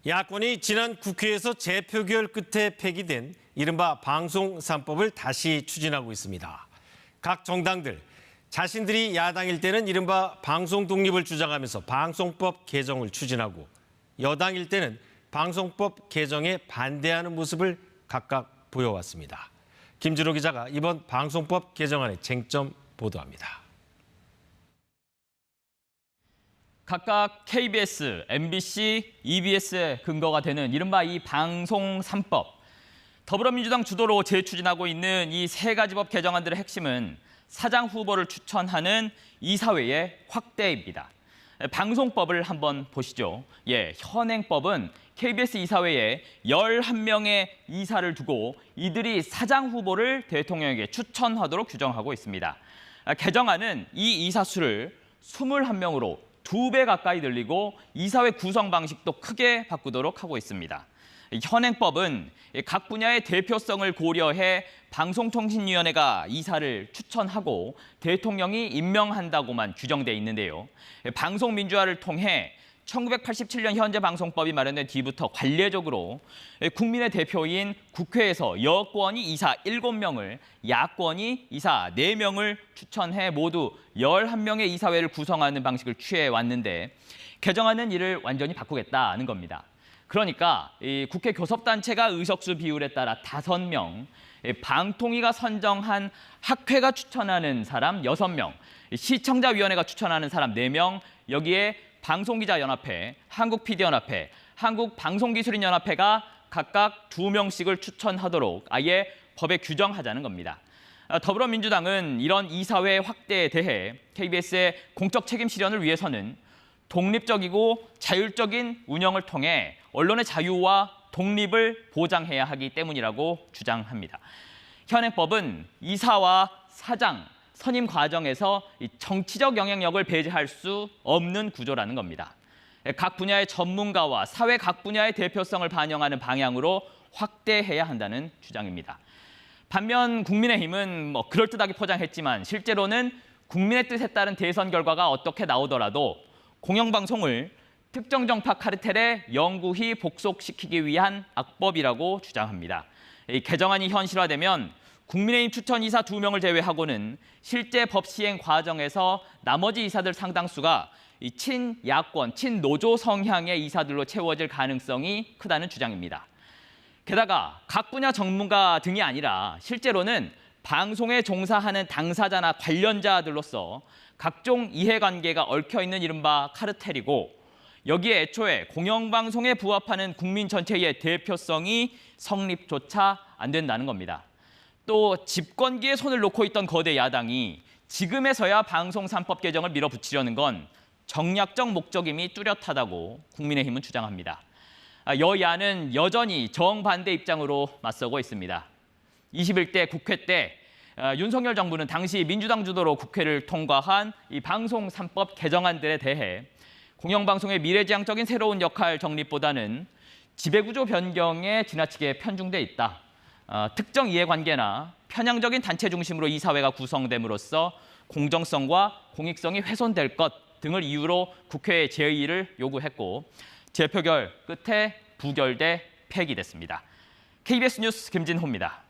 야권이 지난 국회에서 재표결 끝에 폐기된 이른바 방송 3법을 다시 추진하고 있습니다. 각 정당들, 자신들이 야당일 때는 이른바 방송 독립을 주장하면서 방송법 개정을 추진하고 여당일 때는 방송법 개정에 반대하는 모습을 각각 보여왔습니다. 김준호 기자가 이번 방송법 개정안의 쟁점 보도합니다. 각각 KBS, MBC, EBS의 근거가 되는 이른바 이 방송 3법. 더불어민주당 주도로 재추진하고 있는 이 세 가지 법 개정안들의 핵심은 사장 후보를 추천하는 이사회의 확대입니다. 방송법을 한번 보시죠. 현행법은 KBS 이사회에 11명의 이사를 두고 이들이 사장 후보를 대통령에게 추천하도록 규정하고 있습니다. 개정안은 이 이사 수를 21명으로 2배 가까이 늘리고 이사회 구성 방식도 크게 바꾸도록 하고 있습니다. 현행법은 각 분야의 대표성을 고려해 방송통신위원회가 이사를 추천하고 대통령이 임명한다고만 규정돼 있는데요. 방송민주화를 통해 1987년 현재 방송법이 마련된 뒤부터 관례적으로 국민의 대표인 국회에서 여권이 이사 7명을, 야권이 이사 4명을 추천해 모두 11명의 이사회를 구성하는 방식을 취해왔는데 개정안은 이를 완전히 바꾸겠다는 겁니다. 그러니까 이 국회 교섭단체가 의석수 비율에 따라 5명, 방통위가 선정한 학회가 추천하는 사람 6명, 시청자위원회가 추천하는 사람 4명, 여기에 방송기자연합회, 한국PD연합회, 한국방송기술인연합회가 각각 2명씩을 추천하도록 아예 법에 규정하자는 겁니다. 더불어민주당은 이런 이사회 확대에 대해 KBS의 공적 책임 실현을 위해서는 독립적이고 자율적인 운영을 통해 언론의 자유와 독립을 보장해야 하기 때문이라고 주장합니다. 현행법은 이사와 사장, 선임 과정에서 정치적 영향력을 배제할 수 없는 구조라는 겁니다. 각 분야의 전문가와 사회 각 분야의 대표성을 반영하는 방향으로 확대해야 한다는 주장입니다. 반면 국민의힘은 그럴듯하게 포장했지만 실제로는 국민의 뜻에 따른 대선 결과가 어떻게 나오더라도 공영방송을 특정 정파 카르텔에 영구히 복속시키기 위한 악법이라고 주장합니다. 이 개정안이 현실화되면 국민의힘 추천 이사 2명을 제외하고는 실제 법 시행 과정에서 나머지 이사들 상당수가 이 친야권, 친노조 성향의 이사들로 채워질 가능성이 크다는 주장입니다. 게다가 각 분야 전문가 등이 아니라 실제로는 방송에 종사하는 당사자나 관련자들로서 각종 이해관계가 얽혀있는 이른바 카르텔이고 여기에 애초에 공영방송에 부합하는 국민 전체의 대표성이 성립조차 안 된다는 겁니다. 또 집권기에 손을 놓고 있던 거대 야당이 지금에서야 방송 3법 개정을 밀어붙이려는 건 정략적 목적임이 뚜렷하다고 국민의힘은 주장합니다. 여야는 여전히 정반대 입장으로 맞서고 있습니다. 21대 국회 때 윤석열 정부는 당시 민주당 주도로 국회를 통과한 이 방송 3법 개정안들에 대해 공영방송의 미래지향적인 새로운 역할 정립보다는 지배구조 변경에 지나치게 편중돼 있다. 특정 이해관계나 편향적인 단체 중심으로 이사회가 구성됨으로써 공정성과 공익성이 훼손될 것 등을 이유로 국회에 제의를 요구했고 재표결 끝에 부결돼 폐기됐습니다. KBS 뉴스 김진호입니다.